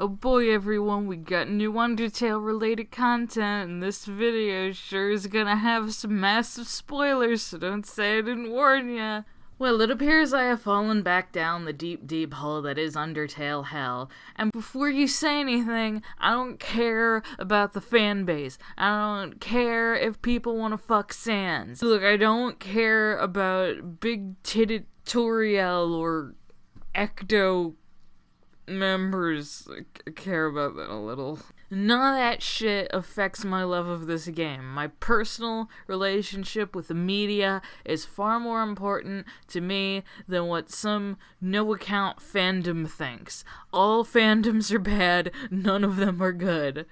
Oh boy everyone, we got new Undertale related content, and this video sure is gonna have some massive spoilers, so don't say I didn't warn ya. Well, it appears I have fallen back down the deep, deep hole that is Undertale hell. And before you say anything, I don't care about the fan base. I don't care if people want to fuck Sans. Look, I don't care about big titted Toriel or Ecto members. I care about that a little. None of that shit affects my love of this game. My personal relationship with the media is far more important to me than what some no-account fandom thinks. All fandoms are bad, none of them are good.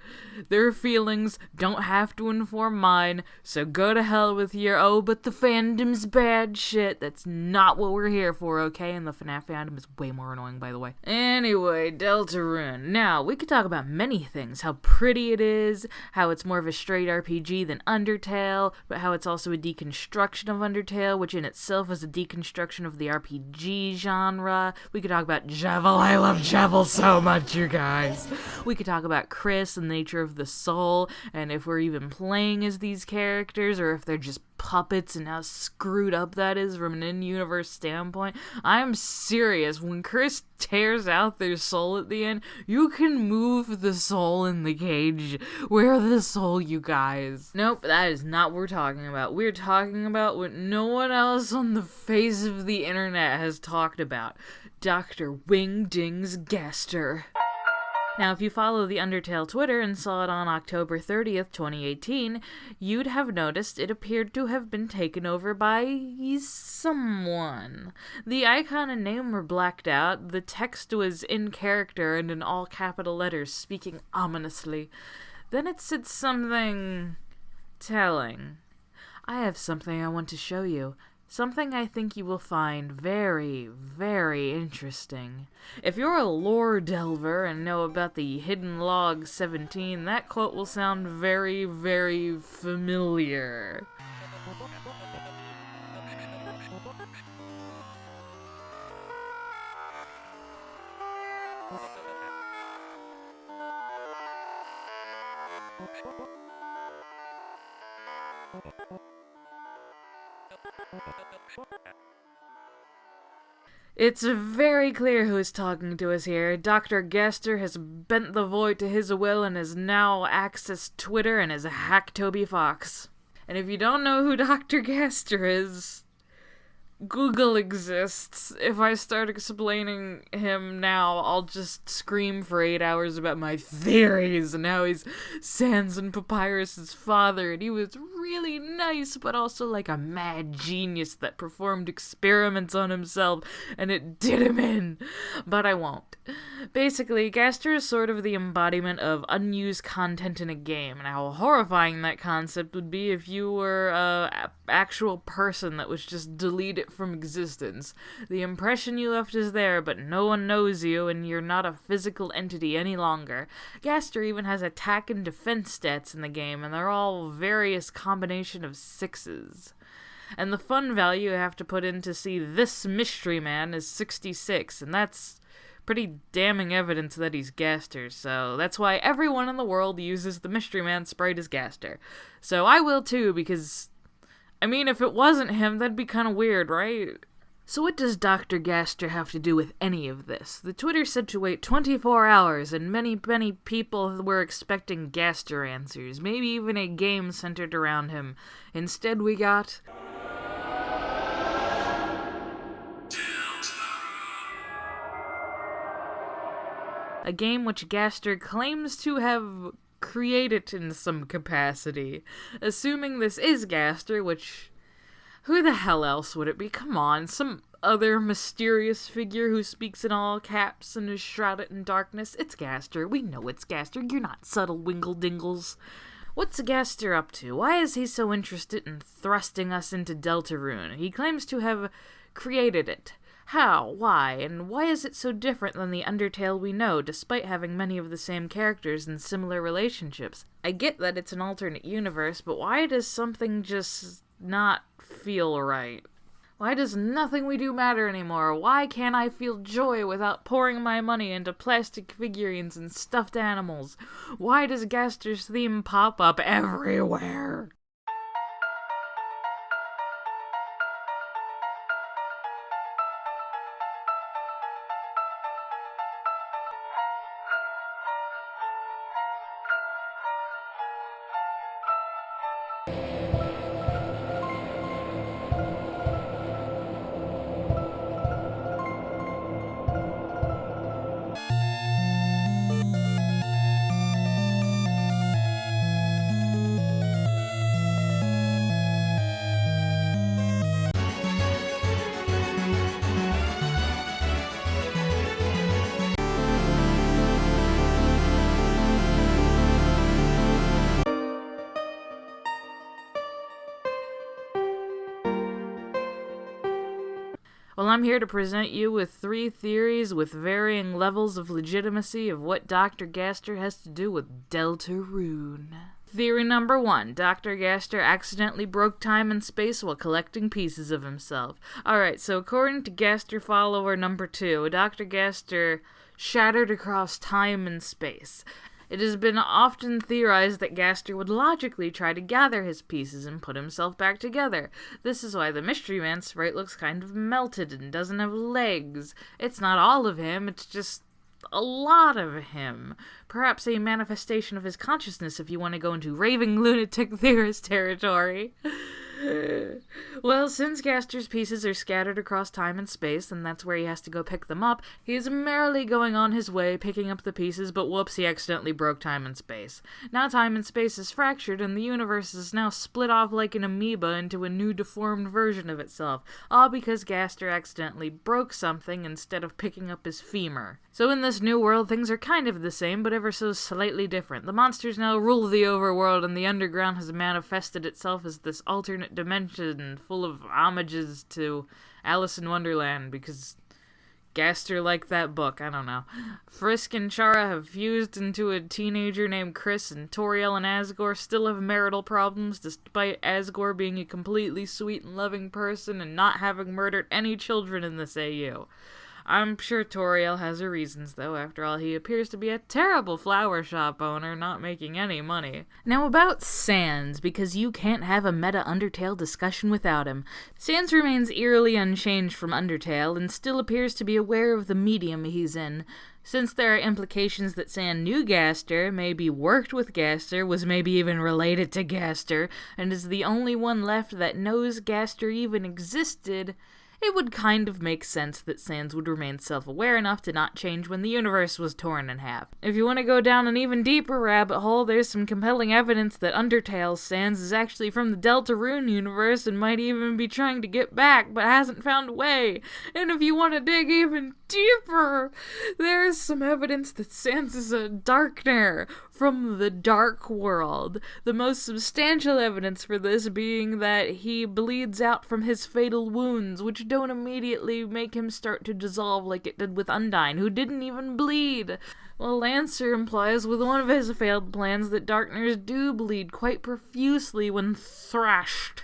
Their feelings don't have to inform mine, so go to hell with your, oh, but the fandom's bad shit. That's not what we're here for, okay? And the FNAF fandom is way more annoying, by the way. Anyway, Deltarune. Now, we could talk about many things. How pretty it is, how it's more of a straight RPG than Undertale, but how it's also a deconstruction of Undertale, which in itself is a deconstruction of the RPG genre. We could talk about Jevil. I love Jevil so much, you guys. We could talk about Chris and the nature of the soul, and if we're even playing as these characters, or if they're just puppets and how screwed up that is from an in-universe standpoint. I'm serious. When Chris tears out their soul at the end, you can move the soul in the cage. Where the soul, you guys? Nope, that is not what we're talking about. We're talking about what no one else on the face of the internet has talked about. Dr. Wingdings Gaster. Now, if you follow the Undertale Twitter and saw it on October 30th, 2018, you'd have noticed it appeared to have been taken over by someone. The icon and name were blacked out, the text was in character and in all capital letters, speaking ominously. Then it said something telling. I have something I want to show you. Something I think you will find very, very interesting. If you're a lore delver and know about the Hidden Log 17, that quote will sound very, very familiar. It's very clear who is talking to us here. Dr. Gaster has bent the void to his will and has now accessed Twitter and has hacked Toby Fox. And if you don't know who Dr. Gaster is, Google exists. If I start explaining him now, I'll just scream for 8 hours about my theories and how he's Sans and Papyrus's father, and he was really nice, but also like a mad genius that performed experiments on himself, and it did him in. But I won't. Basically, Gaster is sort of the embodiment of unused content in a game, and how horrifying that concept would be if you were an actual person that was just deleted from existence. The impression you left is there, but no one knows you, and you're not a physical entity any longer. Gaster even has attack and defense stats in the game, and they're all various combination of 6s. And the fun value you have to put in to see this mystery man is 66, and that's pretty damning evidence that he's Gaster, so that's why everyone in the world uses the mystery man sprite as Gaster. So I will too, because I mean, if it wasn't him, that'd be kind of weird, right? So what does Dr. Gaster have to do with any of this? The Twitter said to wait 24 hours, and many people were expecting Gaster answers, maybe even a game centered around him. Instead we got a game which Gaster claims to have created in some capacity. Assuming this is Gaster, which, who the hell else would it be? Come on, some other mysterious figure who speaks in all caps and is shrouded in darkness. It's Gaster. We know it's Gaster. You're not subtle Winkle-Dingles. What's Gaster up to? Why is he so interested in thrusting us into Deltarune? He claims to have created it. How? Why? And why is it so different than the Undertale we know, despite having many of the same characters and similar relationships? I get that it's an alternate universe, but why does something just not feel right? Why does nothing we do matter anymore? Why can't I feel joy without pouring my money into plastic figurines and stuffed animals? Why does Gaster's theme pop up everywhere? Well, I'm here to present you with 3 theories with varying levels of legitimacy of what Dr. Gaster has to do with Deltarune. Theory number 1. Dr. Gaster accidentally broke time and space while collecting pieces of himself. Alright, so according to Gaster follower number 2, Dr. Gaster shattered across time and space. It has been often theorized that Gaster would logically try to gather his pieces and put himself back together. This is why the Mystery Man sprite looks kind of melted and doesn't have legs. It's not all of him, it's just a lot of him. Perhaps a manifestation of his consciousness if you want to go into raving lunatic theorist territory. Well, since Gaster's pieces are scattered across time and space, and that's where he has to go pick them up, he is merrily going on his way, picking up the pieces, but whoops, he accidentally broke time and space. Now time and space is fractured, and the universe is now split off like an amoeba into a new deformed version of itself, all because Gaster accidentally broke something instead of picking up his femur. So in this new world, things are kind of the same, but ever so slightly different. The monsters now rule the overworld, and the underground has manifested itself as this alternate dimension full of homages to Alice in Wonderland, because Gaster liked that book, I don't know. Frisk and Chara have fused into a teenager named Chris, and Toriel and Asgore still have marital problems, despite Asgore being a completely sweet and loving person and not having murdered any children in this AU. I'm sure Toriel has her reasons, though. After all, he appears to be a terrible flower shop owner, not making any money. Now about Sans, because you can't have a meta Undertale discussion without him. Sans remains eerily unchanged from Undertale, and still appears to be aware of the medium he's in. Since there are implications that Sans knew Gaster, maybe worked with Gaster, was maybe even related to Gaster, and is the only one left that knows Gaster even existed, it would kind of make sense that Sans would remain self-aware enough to not change when the universe was torn in half. If you want to go down an even deeper rabbit hole, there's some compelling evidence that Undertale's Sans is actually from the Deltarune universe and might even be trying to get back, but hasn't found a way. And if you want to dig even deeper, there's some evidence that Sans is a Darkner from the Dark World. The most substantial evidence for this being that he bleeds out from his fatal wounds, which don't immediately make him start to dissolve like it did with Undyne, who didn't even bleed. Well, Lancer implies with one of his failed plans that Darkners do bleed quite profusely when thrashed.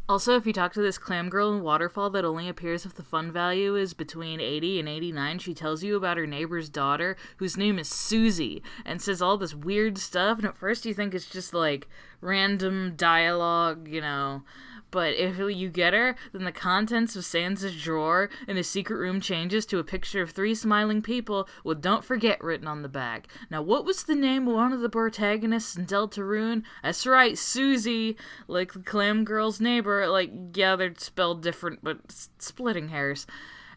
Also, if you talk to this clam girl in Waterfall that only appears if the fun value is between 80 and 89, she tells you about her neighbor's daughter, whose name is Susie, and says all this weird stuff, and at first you think it's just like random dialogue, you know. But if you get her, then the contents of Sans' drawer in his secret room changes to a picture of 3 smiling people with "Don't Forget" written on the back. Now, what was the name of one of the protagonists in Deltarune? That's right, Susie, like the clam girl's neighbor. Like, yeah, they're spelled different, but splitting hairs.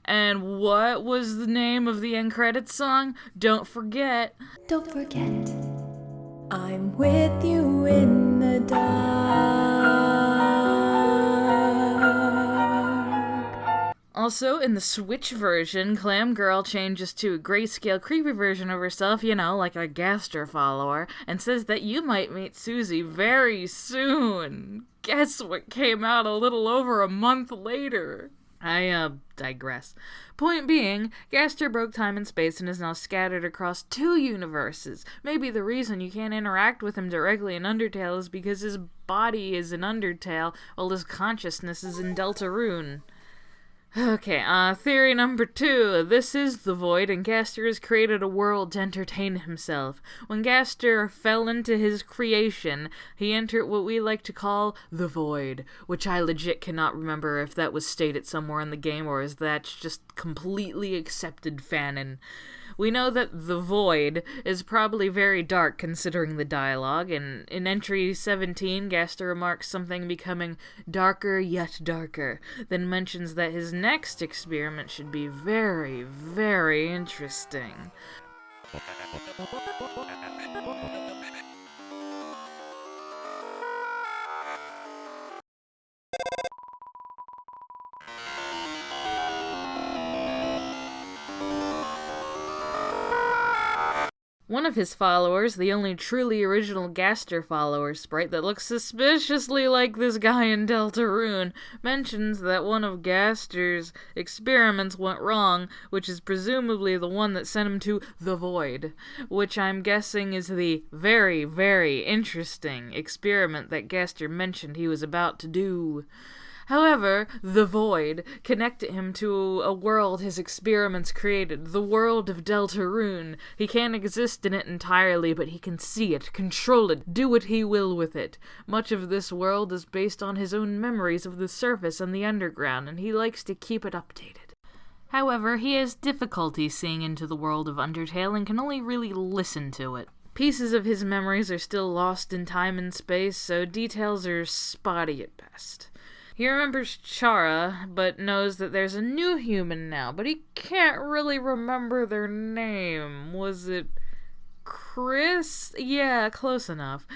And what was the name of the end credits song? Don't forget. Don't forget, I'm with you in the dark. Also, in the Switch version, Clam Girl changes to a grayscale creepy version of herself, you know, like a Gaster follower, and says that you might meet Susie very soon. Guess what came out a little over a month later? I digress. Point being, Gaster broke time and space and is now scattered across 2 universes. Maybe the reason you can't interact with him directly in Undertale is because his body is in Undertale, while his consciousness is in Deltarune. Okay, theory number 2. This is the Void, and Gaster has created a world to entertain himself. When Gaster fell into his creation, he entered what we like to call the Void, which I legit cannot remember if that was stated somewhere in the game or is that just completely accepted fanon. We know that the Void is probably very dark considering the dialogue, and in entry 17, Gaster remarks something becoming darker yet darker, then mentions that his next experiment should be very, very interesting. One of his followers, the only truly original Gaster follower sprite that looks suspiciously like this guy in Deltarune, mentions that one of Gaster's experiments went wrong, which is presumably the one that sent him to the Void, which I'm guessing is the very, very interesting experiment that Gaster mentioned he was about to do. However, the Void connected him to a world his experiments created, the world of Deltarune. He can't exist in it entirely, but he can see it, control it, do what he will with it. Much of this world is based on his own memories of the surface and the underground, and he likes to keep it updated. However, he has difficulty seeing into the world of Undertale and can only really listen to it. Pieces of his memories are still lost in time and space, so details are spotty at best. He remembers Chara, but knows that there's a new human now, but he can't really remember their name. Was it Chris? Yeah, close enough.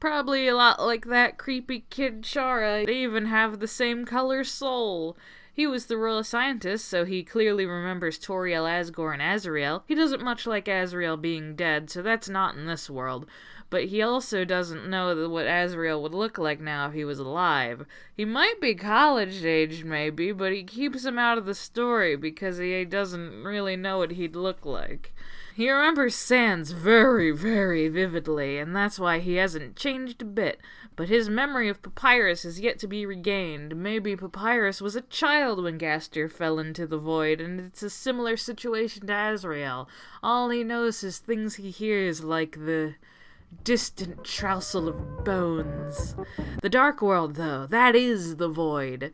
Probably a lot like that creepy kid Chara. They even have the same color soul. He was the royal scientist, so he clearly remembers Toriel, Asgore, and Azrael. He doesn't much like Azrael being dead, so that's not in this world. But he also doesn't know what Azrael would look like now if he was alive. He might be college-aged, maybe, but he keeps him out of the story because he doesn't really know what he'd look like. He remembers Sans very, very vividly, and that's why he hasn't changed a bit. But his memory of Papyrus is yet to be regained. Maybe Papyrus was a child when Gaster fell into the Void, and it's a similar situation to Azrael. All he knows is things he hears, like the distant trousel of bones. The Dark World, though, that is the Void.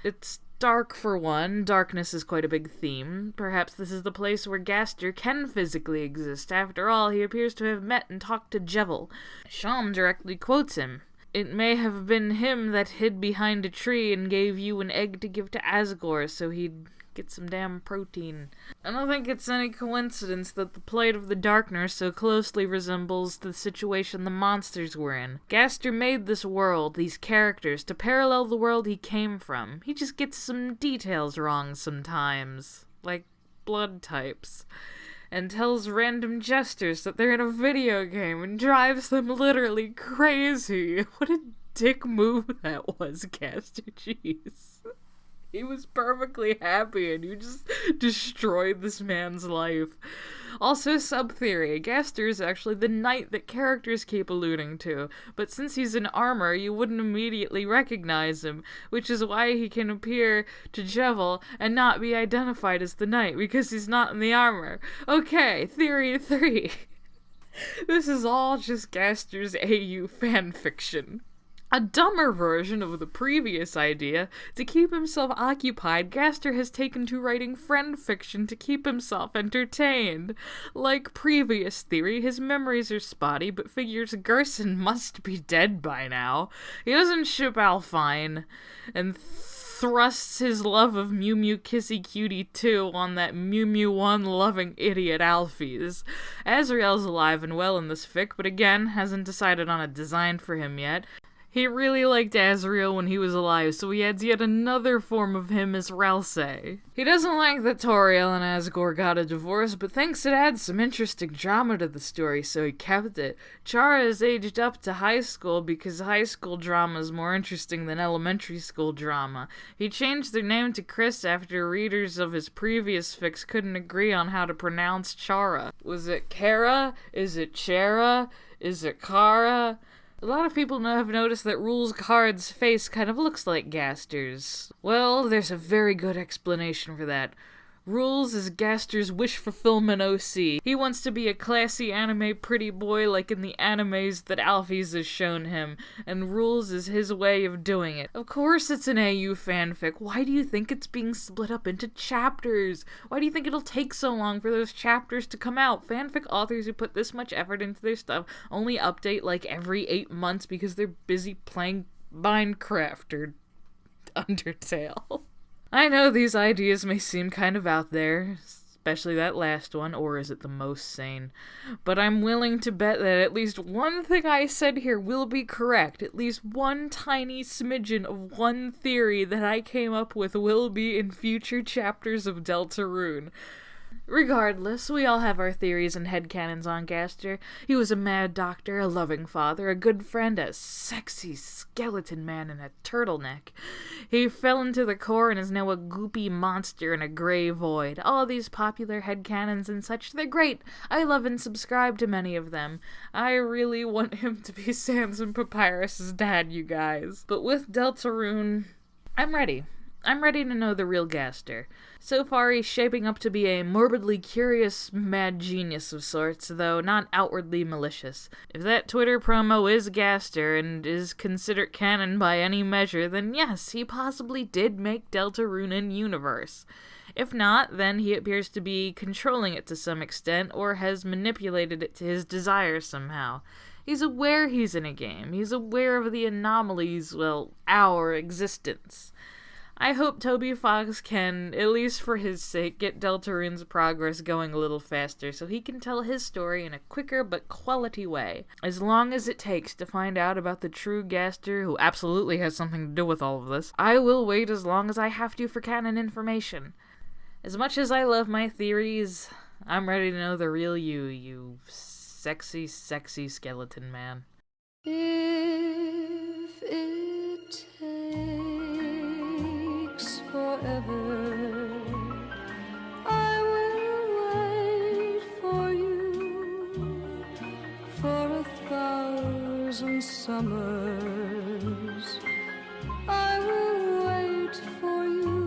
It's dark for one. Darkness is quite a big theme. Perhaps this is the place where Gaster can physically exist. After all, he appears to have met and talked to Jevil. Sham directly quotes him. It may have been him that hid behind a tree and gave you an egg to give to Asgore so he'd get some damn protein. I don't think it's any coincidence that the plight of the Darkners so closely resembles the situation the monsters were in. Gaster made this world, these characters, to parallel the world he came from. He just gets some details wrong sometimes, like blood types, and tells random jesters that they're in a video game and drives them literally crazy. What a dick move that was, Gaster. Jeez. He was perfectly happy, and you just destroyed this man's life. Also, sub-theory, Gaster is actually the knight that characters keep alluding to, but since he's in armor, you wouldn't immediately recognize him, which is why he can appear to Jevil and not be identified as the knight, because he's not in the armor. Okay, theory 3. This is all just Gaster's AU fanfiction. A dumber version of the previous idea. To keep himself occupied, Gaster has taken to writing friend fiction to keep himself entertained. Like previous theory, his memories are spotty, but figures Gerson must be dead by now. He doesn't ship Alphine, and thrusts his love of Mew Mew Kissy Cutie 2 on that Mew Mew 1 loving idiot Alphys. Azrael's alive and well in this fic, but again, hasn't decided on a design for him yet. He really liked Azrael when he was alive, so he adds yet another form of him as Ralsei. He doesn't like that Toriel and Asgore got a divorce, but thinks it adds some interesting drama to the story, so he kept it. Chara is aged up to high school because high school drama is more interesting than elementary school drama. He changed their name to Chris after readers of his previous fics couldn't agree on how to pronounce Chara. Was it Kara? Is it Chara? Is it Kara? A lot of people have noticed that Rule's card's face kind of looks like Gaster's. Well, there's a very good explanation for that. Rules is Gaster's wish fulfillment OC. He wants to be a classy anime pretty boy like in the animes that Alphys has shown him, and Rules is his way of doing it. Of course it's an AU fanfic. Why do you think it's being split up into chapters? Why do you think it'll take so long for those chapters to come out? Fanfic authors who put this much effort into their stuff only update like every 8 months because they're busy playing Minecraft or Undertale. I know these ideas may seem kind of out there, especially that last one, or is it the most sane? But I'm willing to bet that at least one thing I said here will be correct. At least one tiny smidgen of one theory that I came up with will be in future chapters of Deltarune. Regardless, we all have our theories and headcanons on Gaster. He was a mad doctor, a loving father, a good friend, a sexy skeleton man in a turtleneck. He fell into the core and is now a goopy monster in a gray void. All these popular headcanons and such, they're great. I love and subscribe to many of them. I really want him to be Sans and Papyrus's dad, you guys. But with Deltarune, I'm ready. I'm ready to know the real Gaster. So far, he's shaping up to be a morbidly curious, mad genius of sorts, though not outwardly malicious. If that Twitter promo is Gaster and is considered canon by any measure, then yes, he possibly did make Deltarune in universe. If not, then he appears to be controlling it to some extent, or has manipulated it to his desires somehow. He's aware he's in a game. He's aware of the anomalies, well, our existence. I hope Toby Fox can, at least for his sake, get Deltarune's progress going a little faster so he can tell his story in a quicker but quality way. As long as it takes to find out about the true Gaster, who absolutely has something to do with all of this, I will wait as long as I have to for canon information. As much as I love my theories, I'm ready to know the real you, you sexy, sexy skeleton man. If it takes forever, I will wait for you for 1,000 summers. I will wait for you